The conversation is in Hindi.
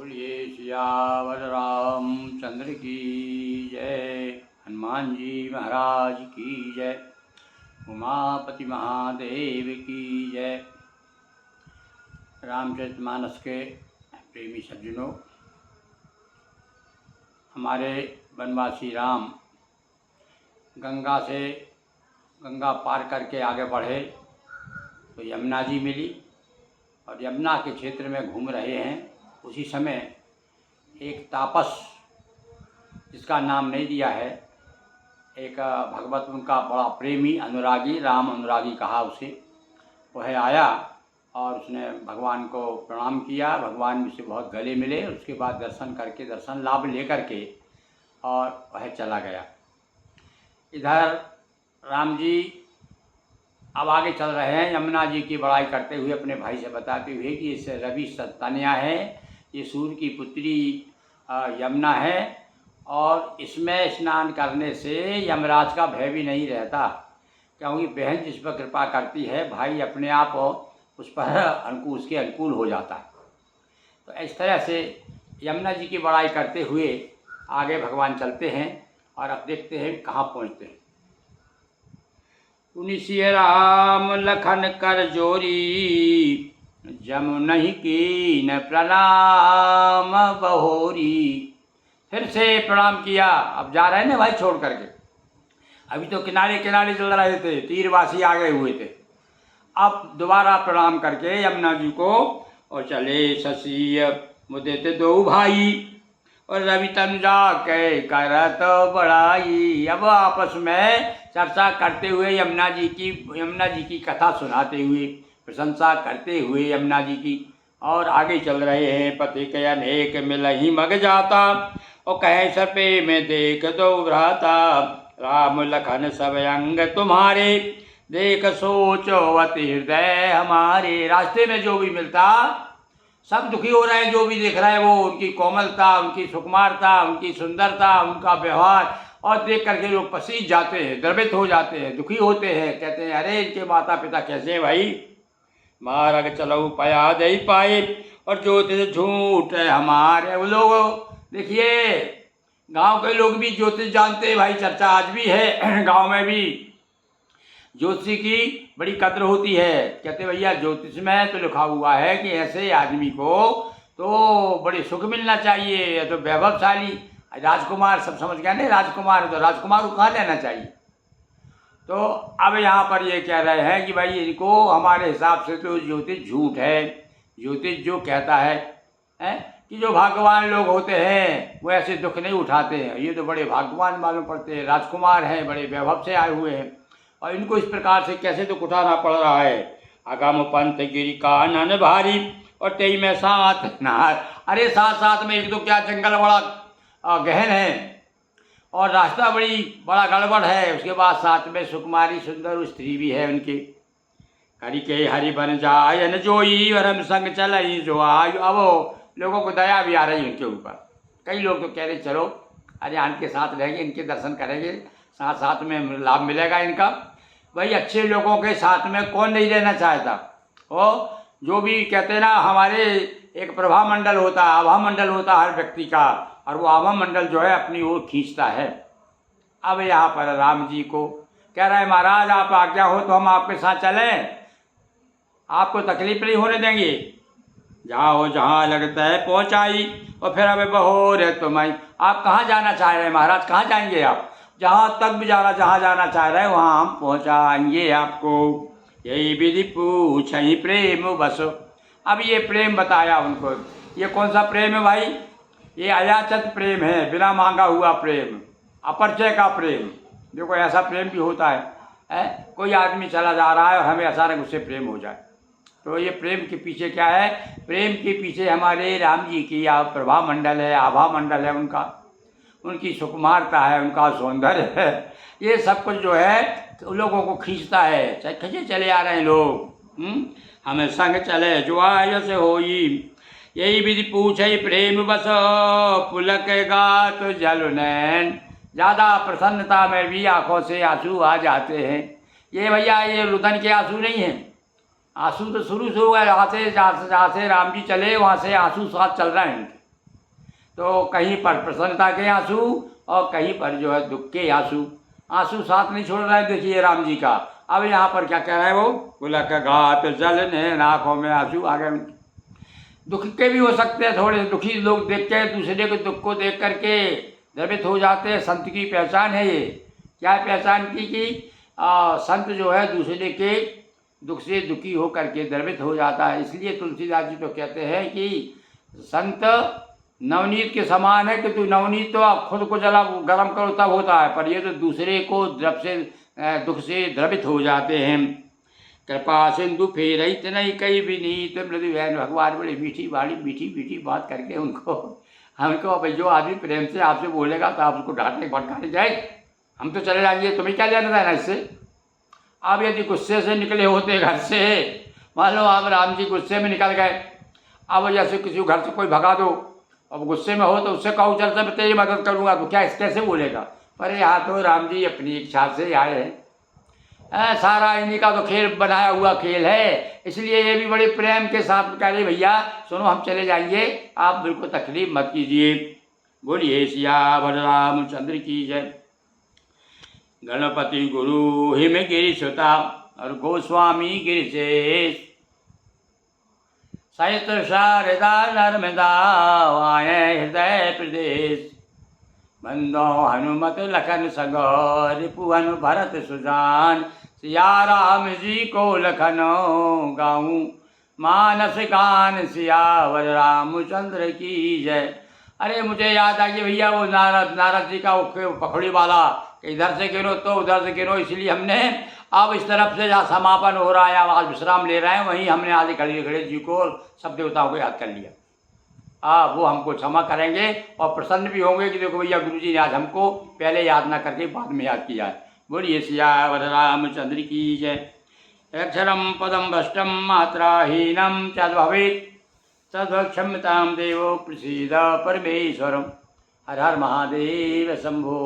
बोलिए सियावर रामचंद्र की जय। हनुमान जी महाराज की जय। उमापति महादेव की जय। रामचरितमानस के प्रेमी सज्जनों, हमारे वनवासी राम गंगा पार करके आगे बढ़े तो यमुना जी मिली और यमुना के क्षेत्र में घूम रहे हैं। उसी समय एक तापस, जिसका नाम नहीं दिया है, एक भगवत उनका बड़ा प्रेमी अनुरागी, राम अनुरागी कहा उसे, वह आया और उसने भगवान को प्रणाम किया। भगवान से बहुत गले मिले। उसके बाद दर्शन लाभ लेकर के और वह चला गया। इधर राम जी अब आगे चल रहे हैं, यमुना जी की बड़ाई करते हुए, अपने भाई से बताते हुए कि इस रवि तनया है, ये सूर्य की पुत्री यमुना है और इसमें स्नान करने से यमराज का भय भी नहीं रहता, क्योंकि बहन जिस पर कृपा करती है भाई अपने आप उस पर उसके अनुकूल हो जाता है। तो इस तरह से यमुना जी की बड़ाई करते हुए आगे भगवान चलते हैं और अब देखते हैं कहाँ पहुँचते हैं। पुनि सिय राम लखन कर जोरी, जमुनहि कीन प्रणाम बहोरी। फिर से प्रणाम किया। अब जा रहे हैं ना भाई छोड़ करके, अभी तो किनारे किनारे चल रहे थे, तीरवासी आ गए हुए थे। अब दोबारा प्रणाम करके यमुना जी को और चले शशि मुदित दो भाई और रवि तनुजा के करत बड़ाई। अब आपस में चर्चा करते हुए यमुना जी की कथा सुनाते हुए, प्रशंसा करते हुए यमुना जी की और आगे चल रहे हैं। पति के अनेक मिलहि मग जाता और कहे सर्पे में देख दो भ्राता। राम लखन सब अंग तुम्हारे, देख सोचो अति हृदय हमारे। रास्ते में जो भी मिलता सब दुखी हो रहे हैं, जो भी देख रहा है वो, उनकी कोमलता, उनकी सुकुमारता, उनकी सुंदरता, उनका व्यवहार और देख करके लोग पसीज जाते हैं, द्रवित हो जाते हैं, दुखी होते हैं। कहते हैं अरे इनके माता पिता कैसे हैं भाई, मार्ग चलो पया दे पाए और ज्योतिष झूठ है हमारे। वो लोग देखिए, गांव के लोग भी ज्योतिष जानते हैं भाई, चर्चा आज भी है गांव में भी ज्योतिषी की बड़ी कद्र होती है। कहते भैया ज्योतिष में तो लिखा हुआ है कि ऐसे आदमी को तो बड़े सुख मिलना चाहिए, या तो वैभवशाली राजकुमार, सब समझ गए ना, राजकुमार तो राजकुमार को कहाँ लेना चाहिए। तो अब यहाँ पर ये कह रहे हैं कि भाई इनको हमारे हिसाब से तो ज्योतिष झूठ है। ज्योतिष जो कहता है कि जो भाग्यवान लोग होते हैं वो ऐसे दुख नहीं उठाते हैं, ये तो बड़े भाग्यवान मालूम पड़ते हैं, राजकुमार हैं, बड़े वैभव से आए हुए हैं, और इनको इस प्रकार से कैसे दुख उठाना पड़ रहा है। अगम पंथ गिरी कानन भारी और तेई में साथ नहार। अरे साथ साथ में एक तो क्या जंगल बड़ा गहन है और रास्ता बड़ा गड़बड़ है, उसके बाद साथ में सुकुमारी सुंदर स्त्री भी है उनकी। करी के हरि बन जायन जोई और हम संग चलई जो आयु। अब लोगों को दया भी आ रही है उनके ऊपर। कई लोग तो कह रहे चलो अरे इनके साथ रहेंगे, इनके दर्शन करेंगे, साथ साथ में लाभ मिलेगा इनका। भाई अच्छे लोगों के साथ में कौन नहीं रहना चाहता। वो जो भी कहते हैं ना, हमारे एक प्रभा मंडल होता है, आभा मंडल होता है हर व्यक्ति का, और वो आभा मंडल जो है अपनी ओर खींचता है। अब यहाँ पर राम जी को कह रहा है महाराज आप आज्ञा हो तो हम आपके साथ चलें, आपको तकलीफ नहीं होने देंगे। जाओ जहाँ लगता है पहुँचाई और फिर हमें बहोर है तुम्हें। आप कहाँ जाना चाह रहे हैं महाराज, कहाँ जाएंगे आप? जहाँ तक भी जहाँ जाना चाह रहे हैं वहाँ हम पहुँचाएंगे आपको। यही विधि पूछहि प्रेम बसो। अब ये प्रेम बताया उनको। ये कौन सा प्रेम है भाई? ये अयाचित प्रेम है, बिना मांगा हुआ प्रेम, अपरिचय का प्रेम। देखो ऐसा प्रेम भी होता है कोई आदमी चला जा रहा है और हमें अचानक उससे प्रेम हो जाए, तो ये प्रेम के पीछे क्या है? प्रेम के पीछे हमारे राम जी की प्रभा मंडल है, आभा मंडल है उनका, उनकी सुकुमारता है, उनका सौंदर्य है। ये सब कुछ जो है तो लोगों को खींचता है, चाहे खींचे चले आ रहे हैं लोग। हमें संग चले जो आय से होई। यही विधि पूछे प्रेम बस पुलक गात जल नैन। ज़्यादा प्रसन्नता में भी आंखों से आंसू आ जाते हैं। ये भैया ये रुदन के आंसू नहीं हैं, आंसू तो शुरू से हो गए, जहाँ से राम जी चले वहाँ से आंसू साथ चल रहे हैं। तो कहीं पर प्रसन्नता के आंसू और कहीं पर जो है दुख के आंसू। आंसू साथ नहीं छोड़ रहा है, देखिए राम जी का। अब यहाँ पर क्या कह रहा है वो, बोला का घात जल ने आँखों में आंसू आ गए। दुख के भी हो सकते हैं, थोड़े दुखी लोग देख के दूसरे के दुख को देख करके द्रवित हो जाते हैं। संत की पहचान है ये। क्या पहचान की कि संत जो है दूसरे के दुख से दुखी हो करके द्रवित हो जाता है। इसलिए तुलसीदास जी तो कहते हैं कि संत नवनीत के समान है, कि तू नवनीत तो आप खुद को जला गर्म करो तब होता है, पर ये तो दूसरे को दुख से द्रवित हो जाते हैं। कृपा सिंधु फेरहित नहीं कई विनीत मृदु बहन। भगवान बड़ी मीठी मीठी बात करके उनको भाई जो आदमी प्रेम से आपसे बोलेगा तो आप उसको डांटे भटकाने जाए, हम तो चले जाएंगे, तुम्हें क्या लेना था ना इससे। अब यदि गुस्से से निकले होते घर से, मान लो आप राम जी गुस्से में निकल गए, अब जैसे किसी घर से कोई भगा दो, अब गुस्से में हो तो उससे कहो चल से मैं तेरी मदद करूँगा, तो क्या कैसे बोलेगा। पर यहाँ तो राम जी अपनी इच्छा से आए हैं, सारा इन्हीं का तो खेल बनाया हुआ खेल है। इसलिए ये भी बड़े प्रेम के साथ कह रहे भैया सुनो हम चले जाएंगे, आप बिल्कुल तकलीफ मत कीजिए। बोलिए सियावर रामचंद्र की जय। गणपति गुरु हिमगिरि सुता और गोस्वामी गिरिशेष, सहित शारदा नर्मदा आए हृदय प्रदेश। बंदो हनुमत लखन सगो रिपुवन भरत सुजान, सिया राम जी को लखनऊ गाऊं मानस गान, सियावर रामचंद्र की जय। अरे मुझे याद आ गया भैया वो नारद जी का वो पखड़ी वाला, इधर से गिरो तो उधर से गिरो, इसलिए हमने अब इस तरफ से जहाँ समापन हो रहा है आज विश्राम ले रहे हैं, वहीं हमने आदि खड़े खड़े जी को और सब देवताओं को याद कर लिया। वो हमको क्षमा करेंगे और प्रसन्न भी होंगे कि देखो भैया गुरुजी ने आज हमको पहले याद ना करके बाद में याद किया है। बोलिए सियावर रामचंद्र की जय। अक्षरम पदम भ्रष्टम मात्राहीनम चद भवेत् तद्क्षम्यतां देवो प्रसीद परमेश्वरम। हर हर महादेव शंभो।